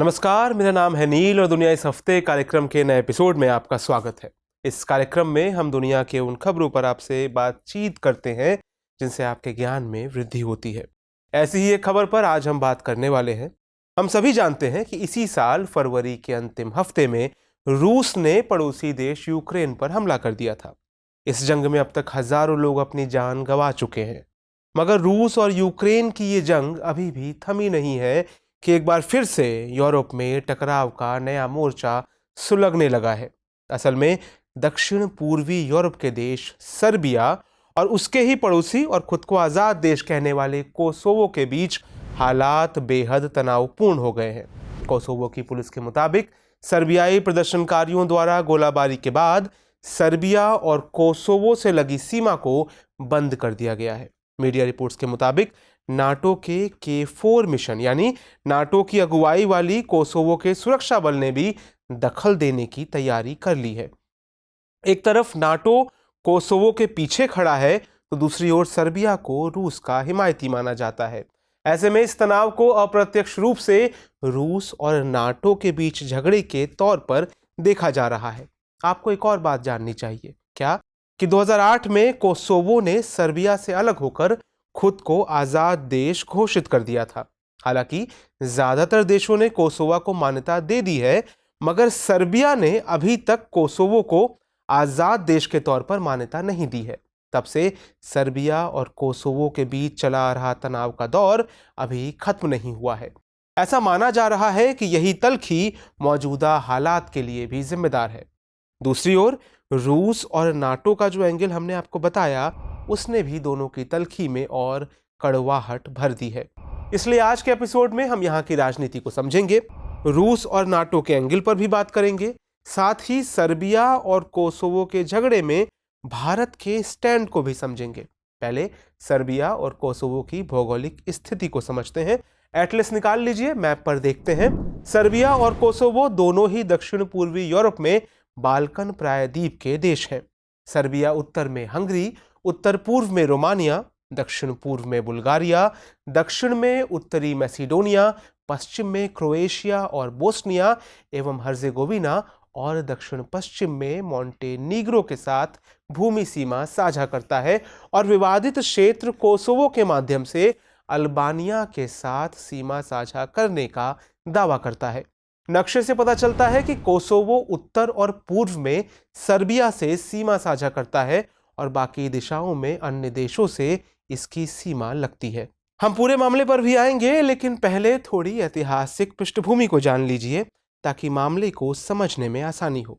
नमस्कार, मेरा नाम है नील और दुनिया इस हफ्ते कार्यक्रम के नए एपिसोड में आपका स्वागत है। इस कार्यक्रम में हम दुनिया के उन खबरों पर आपसे बातचीत करते हैं जिनसे आपके ज्ञान में वृद्धि होती है। ऐसी ही एक खबर पर आज हम बात करने वाले हैं। हम सभी जानते हैं कि इसी साल फरवरी के अंतिम हफ्ते में रूस ने पड़ोसी देश यूक्रेन पर हमला कर दिया था। इस जंग में अब तक हजारों लोग अपनी जान गंवा चुके हैं, मगर रूस और यूक्रेन की ये जंग अभी भी थमी नहीं है कि एक बार फिर से यूरोप में टकराव का नया मोर्चा सुलगने लगा है। असल में दक्षिण पूर्वी यूरोप के देश सर्बिया और उसके ही पड़ोसी और खुद को आज़ाद देश कहने वाले कोसोवो के बीच हालात बेहद तनावपूर्ण हो गए हैं। कोसोवो की पुलिस के मुताबिक सर्बियाई प्रदर्शनकारियों द्वारा गोलाबारी के बाद सर्बिया और कोसोवो से लगी सीमा को बंद कर दिया गया है। मीडिया रिपोर्ट्स के मुताबिक नाटो के K4 मिशन यानी नाटो की अगुवाई वाली कोसोवो के सुरक्षा बल ने भी दखल देने की तैयारी कर ली है। एक तरफ नाटो कोसोवो के पीछे खड़ा है तो दूसरी ओर सर्बिया को रूस का हिमायती माना जाता है। ऐसे में इस तनाव को अप्रत्यक्ष रूप से रूस और नाटो के बीच झगड़े के तौर पर देखा जा रहा है। आपको एक और बात जाननी चाहिए क्या कि 2008 में कोसोवो ने सर्बिया से अलग होकर खुद को आजाद देश घोषित कर दिया था। हालांकि ज्यादातर देशों ने कोसोवो को मान्यता दे दी है, मगर सर्बिया ने अभी तक कोसोवो को आजाद देश के तौर पर मान्यता नहीं दी है। तब से सर्बिया और कोसोवो के बीच चला आ रहा तनाव का दौर अभी खत्म नहीं हुआ है। ऐसा माना जा रहा है कि यही तल्खी मौजूदा हालात के लिए भी जिम्मेदार है। दूसरी ओर रूस और नाटो का जो एंगल हमने आपको बताया, उसने भी दोनों की तल्खी में और कड़वाहट भर दी है। इसलिए आज के एपिसोड में हम यहाँ की राजनीति को समझेंगे, रूस और नाटो के एंगल पर भी बात करेंगे, साथ ही सर्बिया और कोसोवो के झगड़े में भारत के स्टैंड को भी समझेंगे। पहले सर्बिया और कोसोवो की भौगोलिक स्थिति को समझते हैं। एटलस निकाल लीजिए, मैप पर देखते हैं। सर्बिया और कोसोवो दोनों ही दक्षिण पूर्वी यूरोप में बाल्कन प्रायद्वीप के देश हैं। सर्बिया उत्तर में हंगरी, उत्तर पूर्व में रोमानिया, दक्षिण पूर्व में बुल्गारिया, दक्षिण में उत्तरी मैसिडोनिया, पश्चिम में क्रोएशिया और बोस्निया एवं हर्जेगोविना और दक्षिण पश्चिम में मॉन्टेनीग्रो के साथ भूमि सीमा साझा करता है और विवादित क्षेत्र कोसोवो के माध्यम से अल्बानिया के साथ सीमा साझा करने का दावा करता है। नक्शे से पता चलता है कि कोसोवो उत्तर और पूर्व में सर्बिया से सीमा साझा करता है और बाकी दिशाओं में अन्य देशों से इसकी सीमा लगती है। हम पूरे मामले पर भी आएंगे, लेकिन पहले थोड़ी ऐतिहासिक पृष्ठभूमि को जान लीजिए ताकि मामले को समझने में आसानी हो।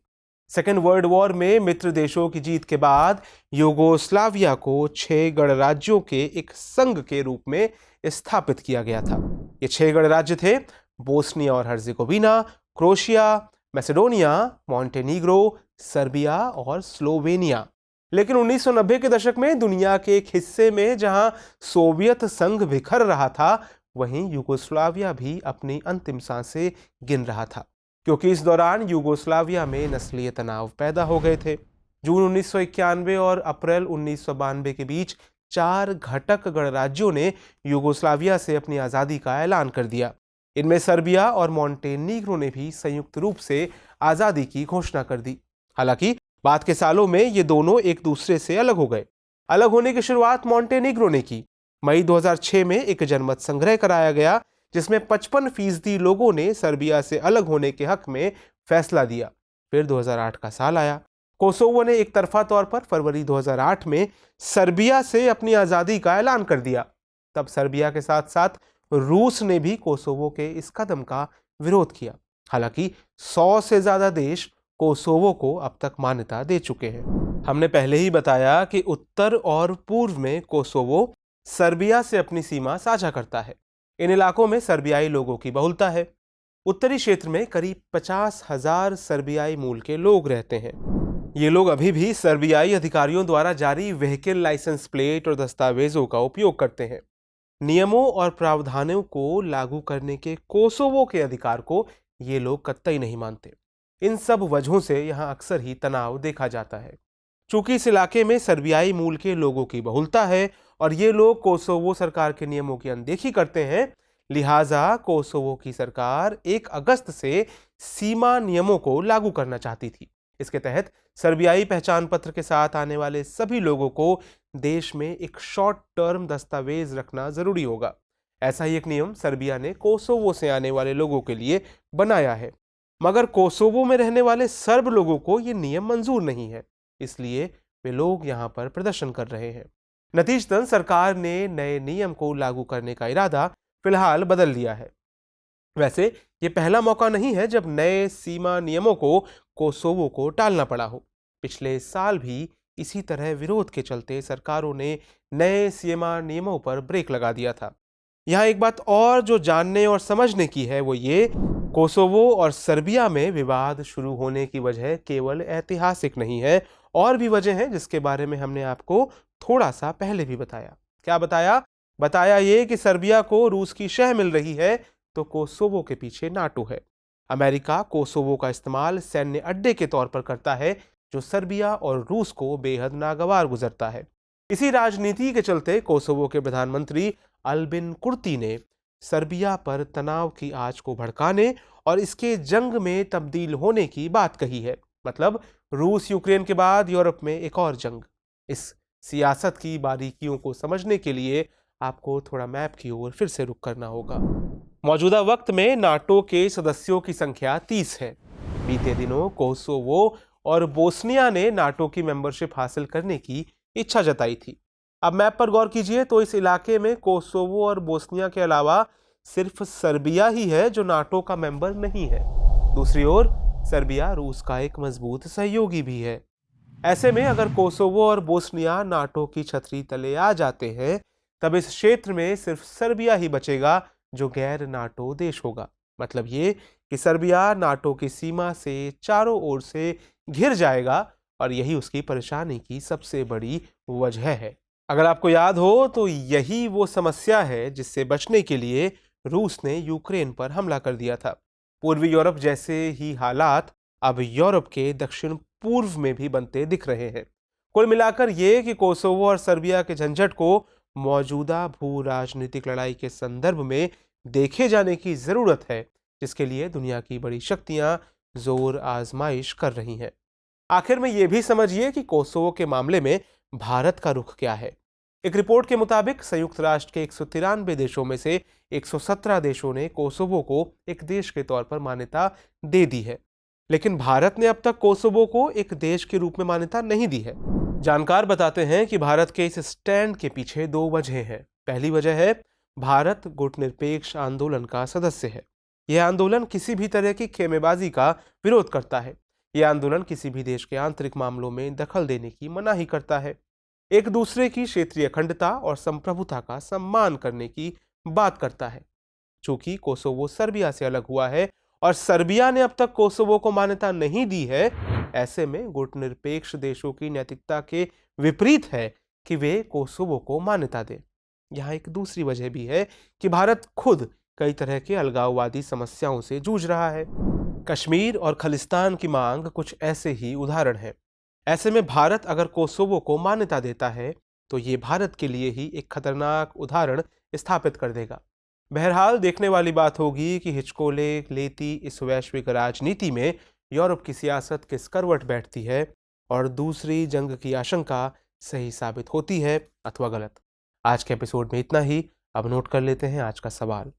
सेकेंड वर्ल्ड वॉर में मित्र देशों की जीत के बाद यूगोस्लाविया को 6 गणराज्यों के एक संघ के रूप में स्थापित किया गया था। ये 6 गणराज्य थे बोस्निया और हर्जेगोविना, क्रोएशिया, मैसेडोनिया, मॉन्टेनीग्रो, सर्बिया और स्लोवेनिया। लेकिन 1990 के दशक में दुनिया के एक हिस्से में जहां सोवियत संघ बिखर रहा था, वहीं यूगोस्लाविया भी अपनी अंतिम सांसें गिन रहा था, क्योंकि इस दौरान यूगोस्लाविया में नस्लीय तनाव पैदा हो गए थे। जून 1991 और अप्रैल 1992 के बीच 4 घटक गणराज्यों ने यूगोस्लाविया से अपनी आज़ादी का ऐलान कर दिया। इनमें सर्बिया और मॉन्टेनीग्रो ने भी संयुक्त रूप से आज़ादी की घोषणा कर दी। हालांकि बाद के सालों में ये दोनों एक दूसरे से अलग हो गए। अलग होने की शुरुआत मॉन्टेनीग्रो ने की। मई 2006 में एक जनमत संग्रह कराया गया जिसमें 55% लोगों ने सर्बिया से अलग होने के हक में फैसला दिया। फिर 2008 का साल आया। कोसोवो ने एक तरफा तौर पर फरवरी 2008 में सर्बिया से अपनी आज़ादी का ऐलान कर दिया। तब सर्बिया के साथ साथ रूस ने भी कोसोवो के इस कदम का विरोध किया। हालांकि 100 से ज्यादा देश कोसोवो को अब तक मान्यता दे चुके हैं। हमने पहले ही बताया कि उत्तर और पूर्व में कोसोवो सर्बिया से अपनी सीमा साझा करता है। इन इलाकों में सर्बियाई लोगों की बहुलता है। उत्तरी क्षेत्र में करीब 50,000 सर्बियाई मूल के लोग रहते हैं। ये लोग अभी भी सर्बियाई अधिकारियों द्वारा जारी व्हीकल लाइसेंस प्लेट और दस्तावेजों का उपयोग करते हैं। नियमों और प्रावधानों को लागू करने के कोसोवो के अधिकार को ये लोग कतई नहीं मानते। इन सब वजहों से यहाँ अक्सर ही तनाव देखा जाता है। चूंकि इस इलाके में सर्बियाई मूल के लोगों की बहुलता है और ये लोग कोसोवो सरकार के नियमों की अनदेखी करते हैं, लिहाजा कोसोवो की सरकार 1 अगस्त से सीमा नियमों को लागू करना चाहती थी। इसके तहत सर्बियाई पहचान पत्र के साथ आने वाले सभी लोगों को देश में एक शॉर्ट टर्म दस्तावेज रखना जरूरी होगा। ऐसा ही एक नियम सर्बिया ने कोसोवो से आने वाले लोगों के लिए बनाया है, मगर कोसोवो में रहने वाले सर्ब लोगों को यह नियम मंजूर नहीं है, इसलिए वे लोग यहां पर प्रदर्शन कर रहे हैं। नतीजतन सरकार ने नए नियम को लागू करने का इरादा फिलहाल बदल लिया है। वैसे ये पहला मौका नहीं है जब नए सीमा नियमों को कोसोवो को टालना पड़ा हो। पिछले साल भी इसी तरह विरोध के चलते सरकारों ने नए सीमा नियमों पर ब्रेक लगा दिया था। यहाँ एक बात और जो जानने और समझने की है वो ये, कोसोवो और सर्बिया में विवाद शुरू होने की वजह केवल ऐतिहासिक नहीं है, और भी वजह है जिसके बारे में हमने आपको थोड़ा सा पहले भी बताया। क्या बताया? बताया ये कि सर्बिया को रूस की शह मिल रही है तो कोसोवो के पीछे नाटो है। अमेरिका कोसोवो का इस्तेमाल सैन्य अड्डे के तौर पर करता है, जो सर्बिया और रूस को बेहद नागवार गुजरता है। इसी राजनीति के चलते कोसोवो के प्रधानमंत्री अल्बिन कुर्ती ने सर्बिया पर तनाव की आंच को भड़काने और इसके जंग में तब्दील होने की बात कही है। मतलब रूस यूक्रेन के बाद यूरोप में एक और जंग। इस सियासत की बारीकियों को समझने के लिए आपको थोड़ा मैप की ओर फिर से रुख करना होगा। मौजूदा वक्त में नाटो के सदस्यों की संख्या 30 है। बीते दिनों कोसोवो और बोस्निया ने नाटो की मेंबरशिप हासिल करने की इच्छा जताई थी। अब मैप पर गौर कीजिए तो इस इलाके में कोसोवो और बोस्निया के अलावा सिर्फ सर्बिया ही है जो नाटो का मेंबर नहीं है। दूसरी ओर सर्बिया रूस का एक मजबूत सहयोगी भी है। ऐसे में अगर कोसोवो और बोस्निया नाटो की छतरी तले आ जाते हैं, तब इस क्षेत्र में सिर्फ सर्बिया ही बचेगा जो गैर नाटो देश होगा। मतलब ये कि सर्बिया नाटो की सीमा से चारों ओर से घिर जाएगा, और यही उसकी परेशानी की सबसे बड़ी वजह है। अगर आपको याद हो तो यही वो समस्या है जिससे बचने के लिए रूस ने यूक्रेन पर हमला कर दिया था। पूर्वी यूरोप जैसे ही हालात अब यूरोप के दक्षिण पूर्व में भी बनते दिख रहे हैं। कुल मिलाकर ये कि कोसोवो और सर्बिया के झंझट को मौजूदा भू राजनीतिक लड़ाई के संदर्भ में देखे जाने की जरूरत है, जिसके लिए दुनिया की बड़ी शक्तियां जोर आजमाइश कर रही हैं। आखिर में यह भी समझिए कि कोसोवो के मामले में भारत का रुख क्या है। एक रिपोर्ट के मुताबिक संयुक्त राष्ट्र के 193 देशों में से 117 देशों ने कोसोवो को एक देश के तौर पर मान्यता दे दी है, लेकिन भारत ने अब तक कोसोवो को एक देश के रूप में मान्यता नहीं दी है। जानकार बताते हैं कि भारत के इस स्टैंड के पीछे 2 वजह हैं। पहली वजह है भारत गुटनिरपेक्ष आंदोलन का सदस्य है। यह आंदोलन किसी भी तरह की खेमेबाजी का विरोध करता है। यह आंदोलन किसी भी देश के आंतरिक मामलों में दखल देने की मनाही करता है। एक दूसरे की क्षेत्रीय अखंडता और संप्रभुता का सम्मान करने की बात करता है। चूंकि कोसोवो सर्बिया से अलग हुआ है और सर्बिया ने अब तक कोसोवो को मान्यता नहीं दी है, ऐसे में गुटनिरपेक्ष देशों की नैतिकता के विपरीत है कि वे कोसोवो को मान्यता दें। यहाँ एक दूसरी वजह भी है कि भारत खुद कई तरह के अलगाववादी समस्याओं से जूझ रहा है। कश्मीर और खालिस्तान की मांग कुछ ऐसे ही उदाहरण है। ऐसे में भारत अगर कोसोवो को मान्यता देता है तो ये भारत के लिए ही एक खतरनाक उदाहरण स्थापित कर देगा। बहरहाल देखने वाली बात होगी कि हिचकोले लेती इस वैश्विक राजनीति में यूरोप की सियासत किस करवट बैठती है और दूसरी जंग की आशंका सही साबित होती है अथवा गलत। आज के एपिसोड में इतना ही। अब नोट कर लेते हैं आज का सवाल।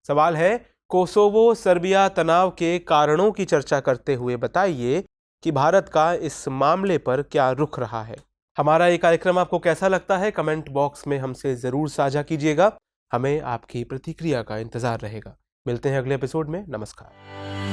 सवाल है, कोसोवो सर्बिया तनाव के कारणों की चर्चा करते हुए बताइए कि भारत का इस मामले पर क्या रुख रहा है। हमारा ये कार्यक्रम आपको कैसा लगता है कमेंट बॉक्स में हमसे जरूर साझा कीजिएगा। हमें आपकी प्रतिक्रिया का इंतजार रहेगा। मिलते हैं अगले एपिसोड में। नमस्कार।